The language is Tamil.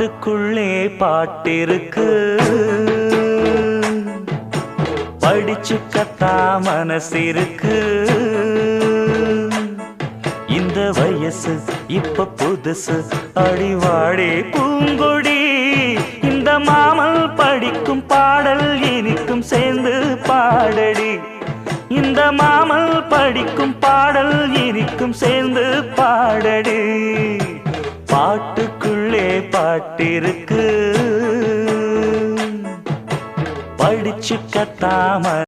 பாட்டுக்குள்ளே பாட்டிருக்கு, படிச்சுக்கத்தா மனசிருக்கு. இந்த வயசு இப்ப புதுசு, அடிவாடி பூங்கொடி. இந்த மாமல் படிக்கும் பாடல் இனிக்கும் சேர்ந்து பாடடி. இந்த மாமல் படிக்கும் பாடல் இனிக்கும் சேர்ந்து பாடடி. பாட்டுக்குள்ளே பாட்டிருக்கு, படிச்சுக்கத்தாம